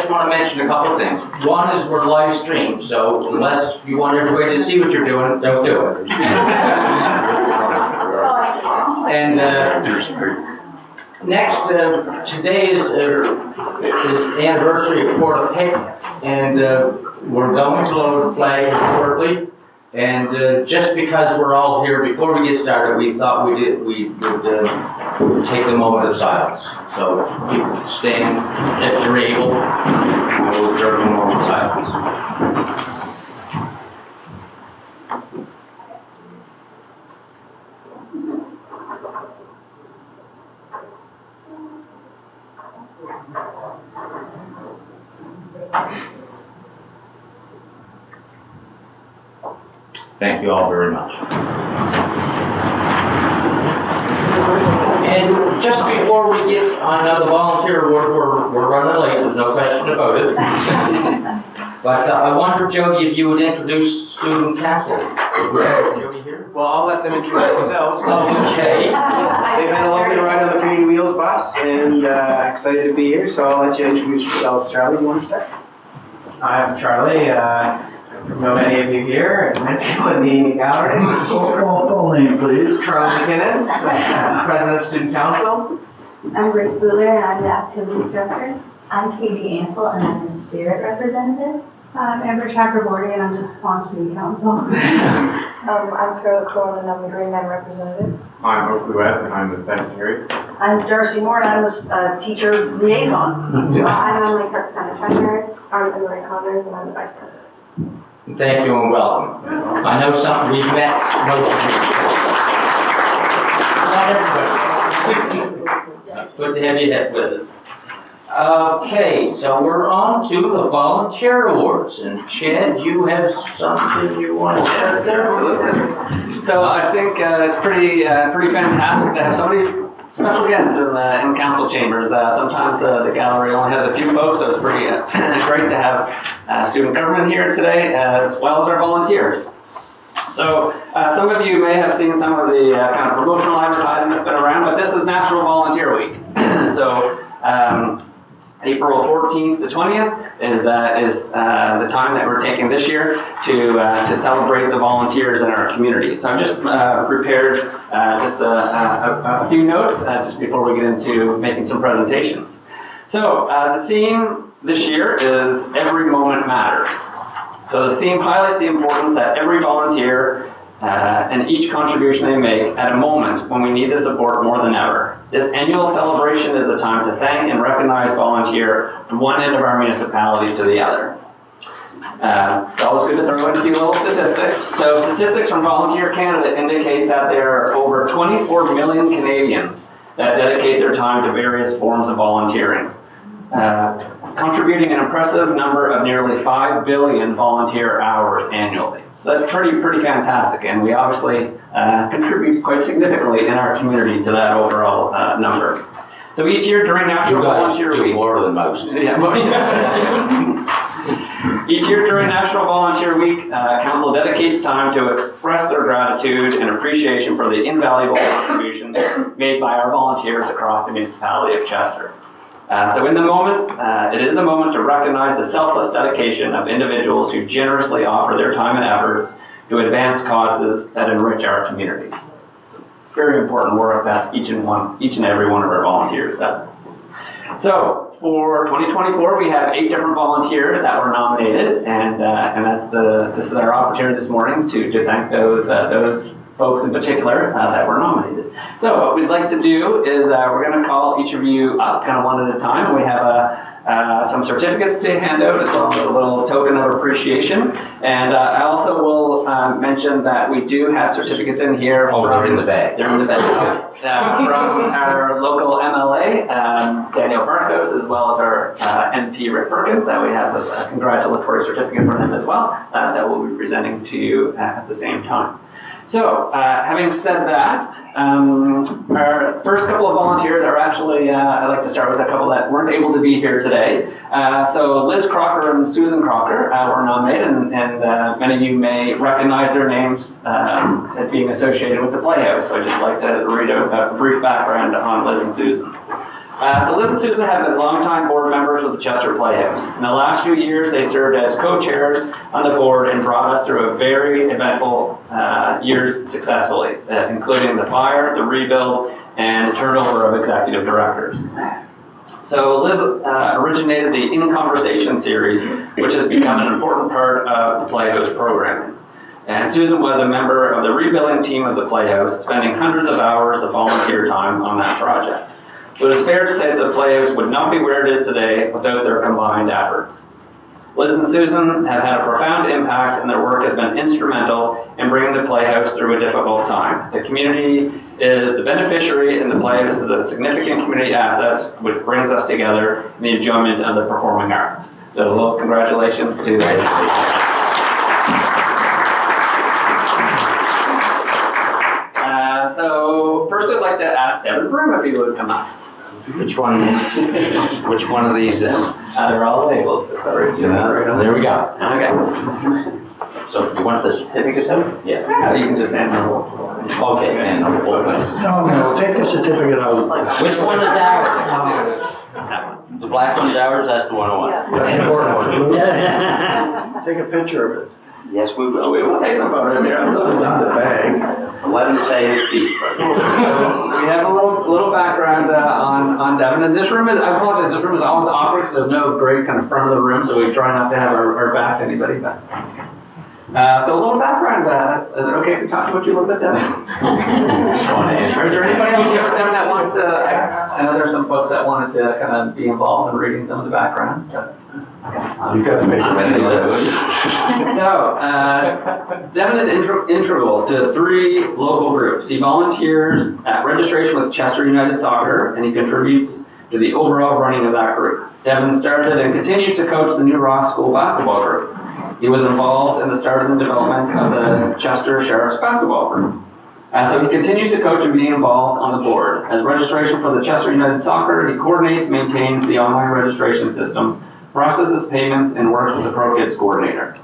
just want to mention a couple of things. One is we're live streamed, so unless you want everybody to see what you're doing, don't do it. And next, today is the anniversary of Port of Pitt, and we're going to lower the flag shortly. And just because we're all here, before we get started, we thought we would take a moment of silence. So people can stand if you're able, and we'll observe a moment of silence. Thank you all very much. And just before we get on the volunteer award, we're running late, there's no question about it. But I wonder, Jody, if you would introduce student council. Jody here? Well, I'll let them introduce themselves. Okay. They've had a lovely ride on the Community Wheels bus and excited to be here, so I'll let you introduce yourselves. Charlie, you want to start? I'm Charlie. I know many of you here, and many people in the gallery. Full name, please. Charles McGinnis, President of Student Council. I'm Grace Buehler, and I'm the Activities Director. I'm Katie Ansel, and I'm the Spirit Representative. I'm Amber Chakraborty, and I'm just on Student Council. I'm Scarlett Crone, and I'm the Green Man Representative. I'm Oakley Webb, and I'm the Secretary. I'm Darcy Moore, and I'm the Teacher Liaison. I'm Emily Kirk-Treasurer. I'm Emily Connors, and I'm the Vice President. Thank you and welcome. I know some we've met most of you. Not everybody. Good to have you here with us. Okay, so we're on to the volunteer awards, and Chad, you have something you want to share there? So I think it's pretty fantastic to have so many special guests in council chambers. Sometimes the gallery only has a few folks, so it's pretty great to have student government here today, as well as our volunteers. So some of you may have seen some of the kind of promotional advertising that's been around, but this is National Volunteer Week. So April 14th to 20th is the time that we're taking this year to celebrate the volunteers in our community. So I've just prepared just a few notes just before we get into making some presentations. So the theme this year is Every Moment Matters. So the theme highlights the importance that every volunteer and each contribution they make at a moment when we need the support more than ever. This annual celebration is the time to thank and recognize volunteer from one end of our municipality to the other. It's always good to throw in a few little statistics. So statistics from Volunteer Canada indicate that there are over 24 million Canadians that dedicate their time to various forms of volunteering, contributing an impressive number of nearly 5 billion volunteer hours annually. So that's pretty fantastic, and we obviously contribute quite significantly in our community to that overall number. So each year during National Volunteer Week, more than most. Each year during National Volunteer Week, Council dedicates time to express their gratitude and appreciation for the invaluable contributions made by our volunteers across the Municipality of Chester. So in the moment, it is a moment to recognize the selfless dedication of individuals who generously offer their time and efforts to advance causes that enrich our communities. Very important work that each and every one of our volunteers does. So for 2024, we have 8 different volunteers that were nominated, and this is our opportunity this morning to thank those folks in particular that were nominated. So what we'd like to do is we're going to call each of you up kind of one at a time. We have some certificates to hand out as well as a little token of appreciation. And I also will mention that we do have certificates in here. Oh, they're in the bag. They're in the bag. From our local MLA, Daniel Barkos, as well as our MP, Rick Perkins, that we have a congratulatory certificate from him as well that we'll be presenting to you at the same time. So, having said that, our first couple of volunteers are actually, I'd like to start with a couple that weren't able to be here today. So Liz Crocker and Susan Crocker were nominated, and many of you may recognize their names as being associated with the Playhouse. So I'd just like to read a brief background on Liz and Susan. So Liz and Susan have been longtime board members with the Chester Playhouse. In the last few years, they served as co-chairs on the board and brought us through a very eventful years successfully, including the fire, the rebuild, and the turnover of executive directors. So Liz originated the In Conversation series, which has become an important part of the Playhouse programming. And Susan was a member of the rebuilding team of the Playhouse, spending hundreds of hours of volunteer time on that project. So it is fair to say that the Playhouse would not be where it is today without their combined efforts. Liz and Susan have had a profound impact, and their work has been instrumental in bringing the Playhouse through a difficult time. The community is the beneficiary, and the Playhouse is a significant community asset which brings us together in the enjoyment of the performing arts. So, well, congratulations to the So, first I'd like to ask Devin Broom if he would come up. Which one of these then? They're all labeled. There we go. Okay. So you want the certificate of? Yeah. You can just hand them over. Okay, and the whole thing. No, take the certificate out. Which one is ours? That one. The black one's ours, that's the one I want. That's important. Take a picture of it. Yes, we will. We will take some photos here. Put it on the bag. Let him say his piece. We have a little background on Devin. And this room is, I apologize, this room is always awkward because there's no great kind of front of the room, so we try not to have our back to anybody. But so a little background. Is it okay if we talk about you a little bit, Devin? Or is there anybody else here with Devin that wants to? I know there's some folks that wanted to kind of be involved in reading some of the backgrounds. But, You got to make I'm ready to do it. So, Devin is integral to 3 local groups. He volunteers at registration with Chester United Soccer, and he contributes to the overall running of that group. Devin started and continues to coach the New Ross School basketball group. He was involved in the start of the development of the Chester Sheriff's basketball group. So he continues to coach and be involved on the board. As registration for the Chester United Soccer, he coordinates, maintains the online registration system, processes payments, and works with the Pro Kids coordinator.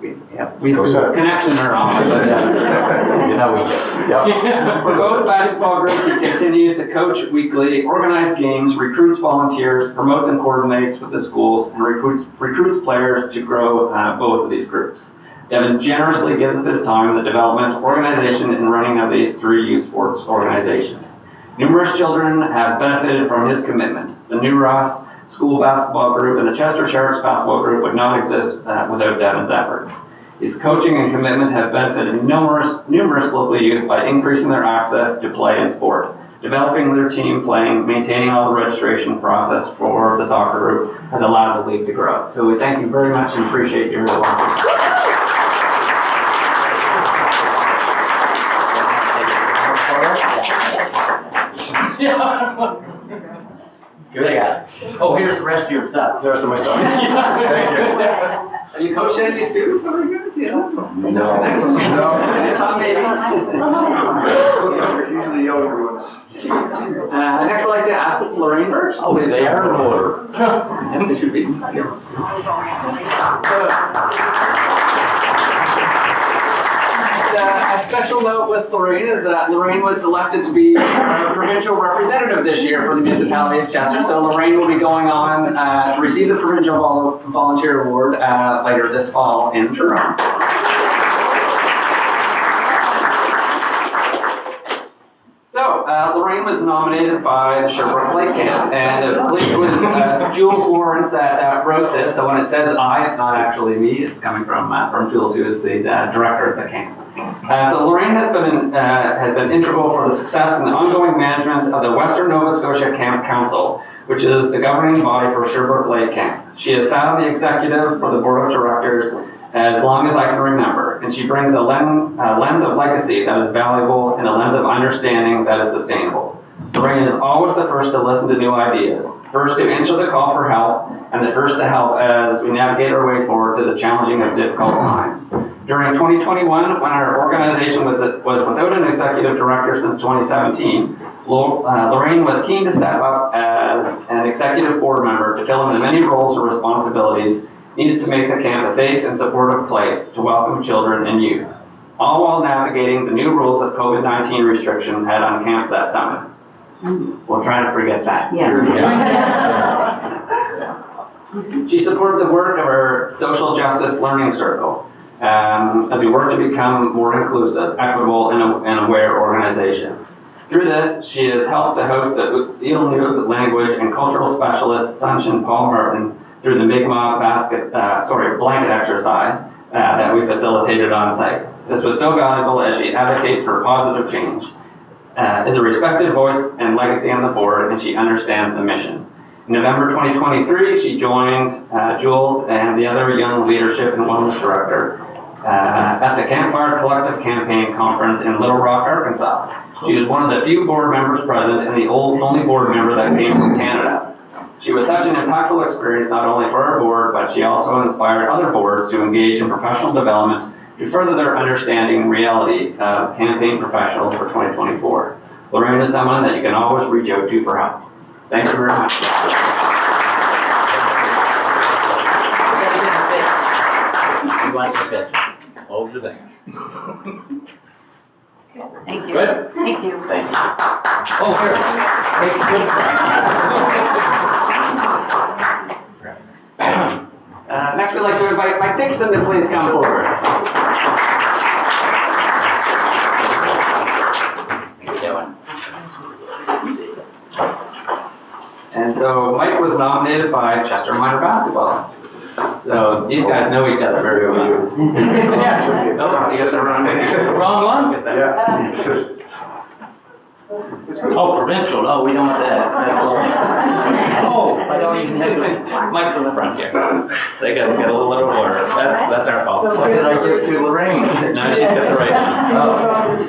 We have connections in our office. You know we do. For both basketball groups, he continues to coach weekly, organize games, recruits volunteers, promotes and coordinates with the schools, and recruits players to grow both of these groups. Devin generously gives of his time in the development, organization, and running of these 3 youth sports organizations. Numerous children have benefited from his commitment. The New Ross School basketball group and the Chester Sheriff's basketball group would not exist without Devin's efforts. His coaching and commitment have benefited numerous local youth by increasing their access to play and sport, developing their team playing, maintaining all the registration process for the soccer group has allowed the league to grow. So we thank you very much and appreciate your work. Here they got. Oh, here's the rest of your stuff. The rest of my stuff. Thank you. Have you coached any students over here? No. Usually younger ones. Next, I'd like to ask Lorraine Birch. Oh, they are in order. And they should be. A special note with Lorraine is that Lorraine was selected to be our provincial representative this year for the Municipality of Chester. So Lorraine will be going on to receive the Provincial Volunteer Award later this fall in Toronto. So, Lorraine was nominated by the Sherbrooke Lake Camp, and I believe it was Jules Lawrence that wrote this. So when it says I, it's not actually me. It's coming from Jules, who is the director of the camp. So Lorraine has been integral for the success and the ongoing management of the Western Nova Scotia Camp Council, which is the governing body for Sherbrooke Lake Camp. She has sat on the executive for the board of directors as long as I can remember, and she brings a lens of legacy that is valuable and a lens of understanding that is sustainable. Lorraine is always the first to listen to new ideas, first to answer the call for help, and the first to help as we navigate our way forward to the challenging of difficult times. During 2021, when our organization was without an executive director since 2017, Lorraine was keen to step up as an executive board member to fill in the many roles or responsibilities needed to make the camp a safe and supportive place to welcome children and youth, all while navigating the new rules of COVID-19 restrictions had on camps that summer. We'll try to forget that. Yeah. She supported the work of our social justice learning circle as we work to become more inclusive, equitable, and aware organization. Through this, she has helped to host the Inuit language and cultural specialist Sunshine Paul Martin through the Mi'kmaq blanket exercise that we facilitated on site. This was so valuable as she advocates for positive change. Is a respected voice and legacy on the board, and she understands the mission. In November 2023, she joined Jules and the other young leadership and wellness director at the Campfire Collective Campaign Conference in Little Rock, Arkansas. She was one of the few board members present and the only board member that came from Canada. She was such an impactful experience not only for our board, but she also inspired other boards to engage in professional development to further their understanding and reality of campaign professionals for 2024. Lorraine is someone that you can always reach out to for help. Thank you very much. He wants a picture. Hold your thing. Thank you. Good? Thank you. Thank you. Oh, here. Hey, good Next, we'd like to invite Mike Dixon to please come forward. How you doing? And so Mike was nominated by Chester Minor Basketball. So these guys know each other very well. Yeah. Oh, you got the Wrong one? Get that. Oh, provincial. Oh, we don't want that. Oh, I don't even have Mike's on the front here. They got a little out of order. That's our fault. What did I give to Lorraine? No, she's got the right one.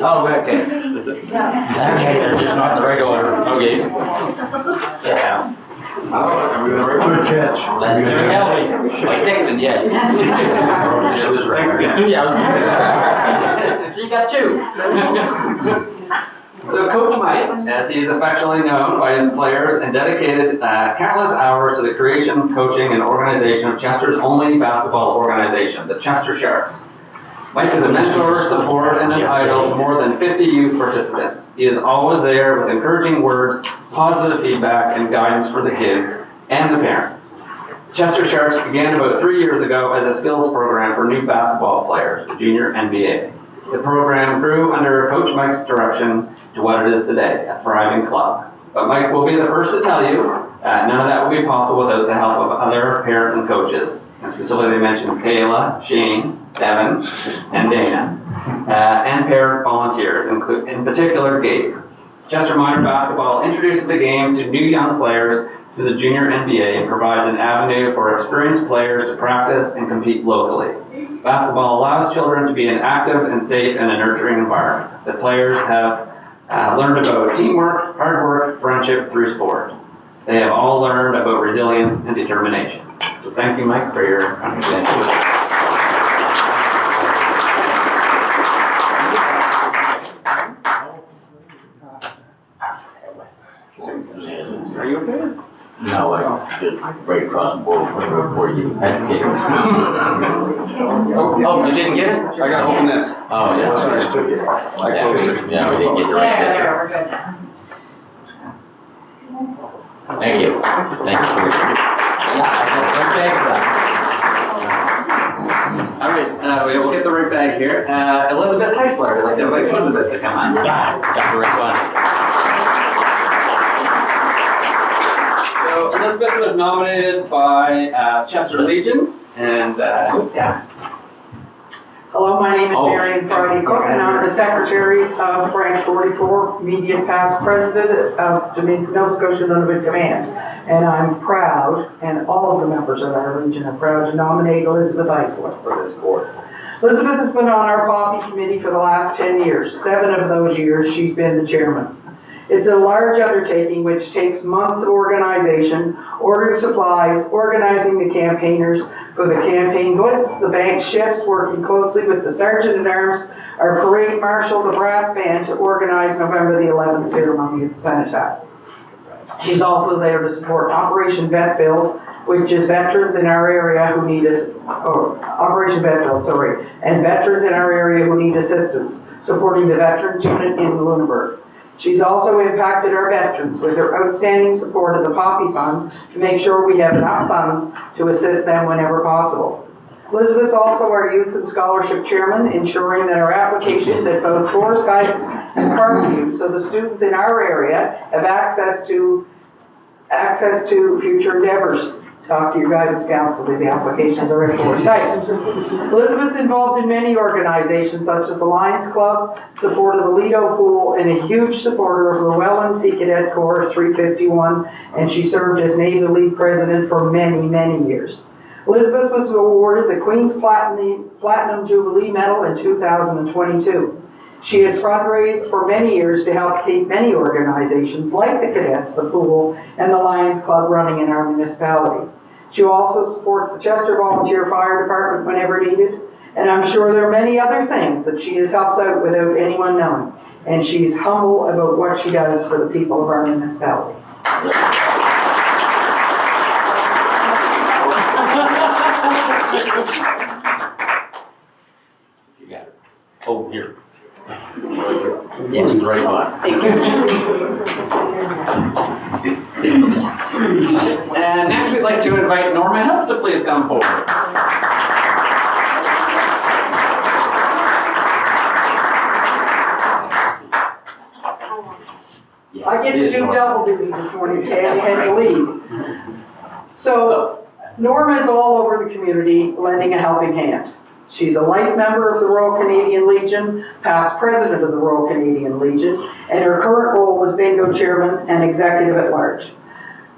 Oh, okay. This is. Okay, they're just not the right order. Okay. Yeah. Good catch. Let me tell you. Mike Dixon, yes. She was right. Yeah. She got two. So Coach Mike, as he is affectionately known by his players, and dedicated countless hours to the creation, coaching, and organization of Chester's only basketball organization, the Chester Sharks. Mike is a mentor, support, and an idol to more than 50 youth participants. He is always there with encouraging words, positive feedback, and guidance for the kids and the parents. Chester Sharks began about 3 years ago as a skills program for new basketball players, the junior NBA. The program grew under Coach Mike's direction to what it is today, a thriving club. But Mike will be the first to tell you none of that will be possible without the help of other parents and coaches. And specifically mentioned Kayla, Shane, Devin, and Dana, and parent volunteers, in particular Gabe. Chester Minor Basketball introduces the game to new young players through the junior NBA and provides an avenue for experienced players to practice and compete locally. Basketball allows children to be an active and safe and a nurturing environment. The players have learned about teamwork, hard work, friendship through sport. They have all learned about resilience and determination. So thank you, Mike, for your contribution. Are you okay? No, I did right across the board before you had to get it. Oh, you didn't get it? I gotta open this. Oh, yeah. I just took it. I closed it. Yeah, we didn't get the right picture. We're good now. Thank you. Thank you for your. All right, we'll get the right bag here. Elizabeth Heisler, I'd like to invite Elizabeth to come on. Got the right one. So Elizabeth was nominated by Chester Legion, and yeah. Hello, my name is Marion Friday Cook, and I'm the Secretary of Branch 44, Media Past President of Nova Scotia Nunavut Command. And I'm proud, and all of the members of our region are proud to nominate Elizabeth Heisler for this board. Elizabeth has been on our Poppy Committee for the last 10 years. 7 of those years, she's been the chairman. It's a large undertaking which takes months of organization, ordering supplies, organizing the campaigners for the campaign blitz, the bank shifts, working closely with the Sergeant-at-Arms, our parade marshal, the brass band to organize November the 11th ceremony at the Cenotaph. She's also there to support Operation Vet Build, which is veterans in our area who need Operation Vet Build, and veterans in our area who need assistance, supporting the Veterans Unit in Lunenburg. She's also impacted our veterans with her outstanding support of the Poppy Fund to make sure we have enough funds to assist them whenever possible. Elizabeth's also our Youth and Scholarship Chairman, ensuring that our applications at both Forest Heights and Parkview, so the students in our area have access to future endeavors. Talk to your guidance counselor, the applications are at Forest Heights. Elizabeth's involved in many organizations such as the Lions Club, support of the Lido Pool, and a huge supporter of Llewellyn Sea Cadet Corps 351, and she served as Navy League President for many, many years. Elizabeth was awarded the Queen's Platinum Jubilee Medal in 2022. She has fundraised for many years to help keep many organizations like the Cadets, the Pool, and the Lions Club running in our municipality. She also supports the Chester Volunteer Fire Department whenever needed, and I'm sure there are many other things that she has helped out without anyone knowing, and she's humble about what she does for the people of our municipality. You got it. Oh, here. Yes, right on. And next we'd like to invite Norma Helps to please come forward. I get to do double duty this morning, Ted, had to leave. So Norma is all over the community lending a helping hand. She's a life member of the Royal Canadian Legion, past president of the Royal Canadian Legion, and her current role was bingo chairman and executive at large.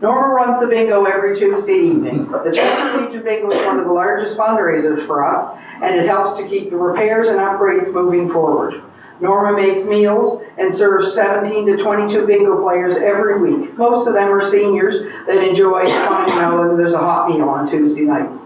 Norma runs the bingo every Tuesday evening. The Chester Legion Bingo is one of the largest fundraisers for us, and it helps to keep the repairs and upgrades moving forward. Norma makes meals and serves 17 to 22 bingo players every week. Most of them are seniors that enjoy coming knowing there's a hot meal on Tuesday nights.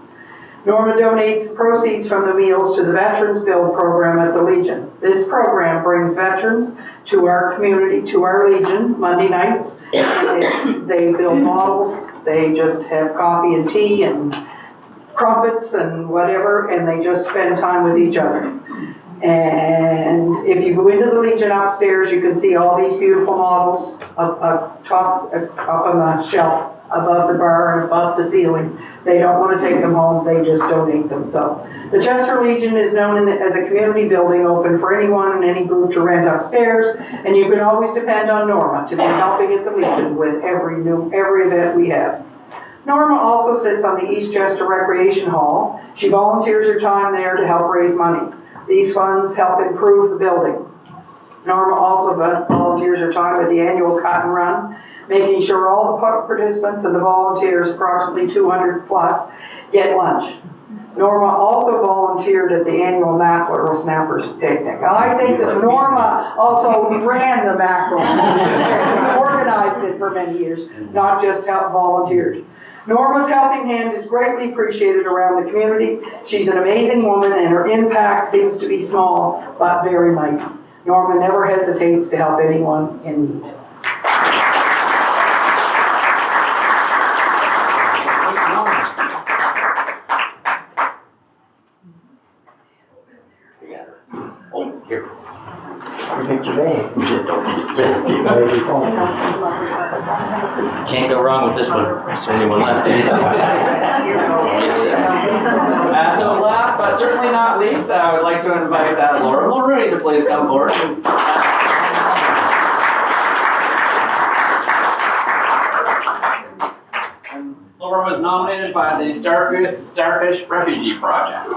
Norma donates proceeds from the meals to the Veterans Build program at the Legion. This program brings veterans to our community, to our Legion, Monday nights. And they build models, they just have coffee and tea and crumpets and whatever, and they just spend time with each other. And if you go into the Legion upstairs, you can see all these beautiful models up on the shelf, above the bar and above the ceiling. They don't want to take them home, they just donate them. So the Chester Legion is known as a community building open for anyone and any group to rent upstairs, and you can always depend on Norma to be helping at the Legion with every event we have. Norma also sits on the East Chester Recreation Hall. She volunteers her time there to help raise money. These funds help improve the building. Norma also volunteers her time with the annual Cotton Run, making sure all the participants and the volunteers, approximately 200 plus, get lunch. Norma also volunteered at the annual Mackerel Snappers picnic. I think that Norma also ran the Mackerel Snappers picnic and organized it for many years, not just volunteered. Norma's helping hand is greatly appreciated around the community. She's an amazing woman and her impact seems to be small, but very mighty. Norma never hesitates to help anyone in need. Oh, here. Picture day. Can't go wrong with this one. Is there anyone left? So last but certainly not least, I would like to invite Laura Mulrooney to please come forward. Laura was nominated by the Starfish Refugee Project.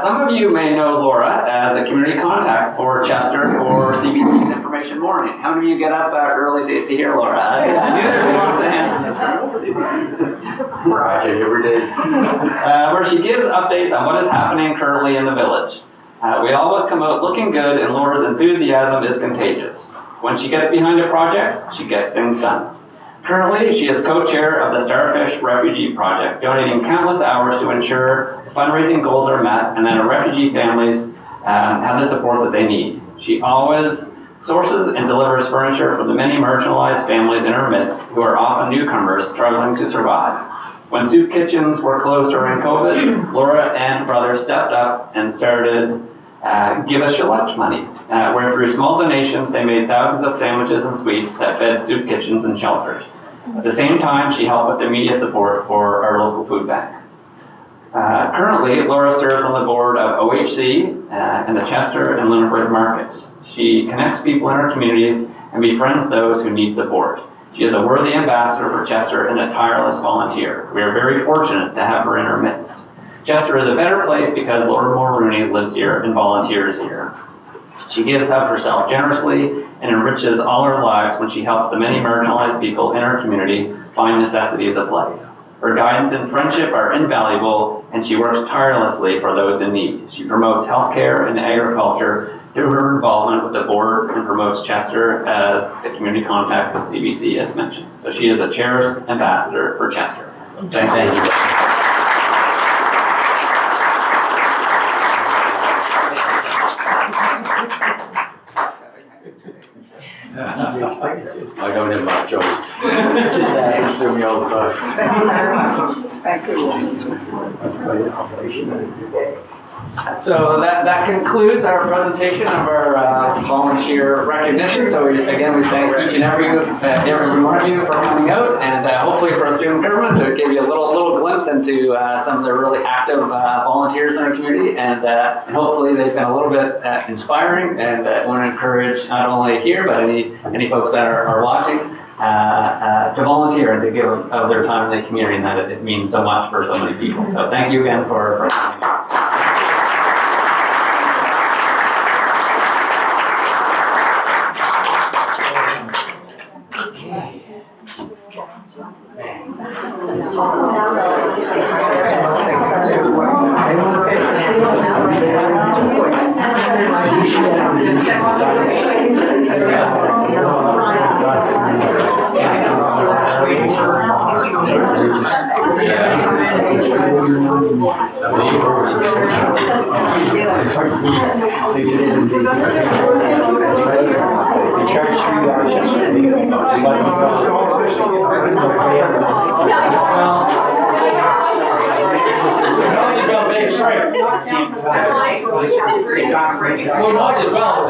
Some of you may know Laura as the community contact for Chester or CBC's Information Morning. How many of you get up early to hear Laura? I knew there were lots of hands in this room. Watch it every day. Where she gives updates on what is happening currently in the village. We always come out looking good, and Laura's enthusiasm is contagious. When she gets behind the projects, she gets things done. Currently, she is co-chair of the Starfish Refugee Project, donating countless hours to ensure fundraising goals are met and that our refugee families have the support that they need. She always sources and delivers furniture for the many marginalized families in her midst who are often newcomers struggling to survive. When soup kitchens were closed during COVID, Laura and her brother stepped up and started give us your lunch money. Where through small donations, they made thousands of sandwiches and sweets that fed soup kitchens and shelters. At the same time, she helped with the media support for our local food bank. Currently, Laura serves on the board of OHC and the Chester and Lunenburg markets. She connects people in our communities and befriends those who need support. She is a worthy ambassador for Chester and a tireless volunteer. We are very fortunate to have her in our midst. Chester is a better place because Laura Mulrooney lives here and volunteers here. She gives of herself generously and enriches all our lives when she helps the many marginalized people in our community find necessities of life. Her guidance and friendship are invaluable, and she works tirelessly for those in need. She promotes healthcare and agriculture through her involvement with the boards and promotes Chester as the community contact with CBC as mentioned. So she is a cherished ambassador for Chester. Thank you. I don't have much choice. Just happens to me all the time. Thank you. So that concludes our presentation of our volunteer recognition. So we thank each and every one of you for coming out, and hopefully for student government to give you a little glimpse into some of the really active volunteers in our community, and hopefully they've been a little bit inspiring, and want to encourage not only here but any folks that are watching to volunteer and to give of their time in the community, and that it means so much for so many people. So thank you again for coming out. Well, might as well.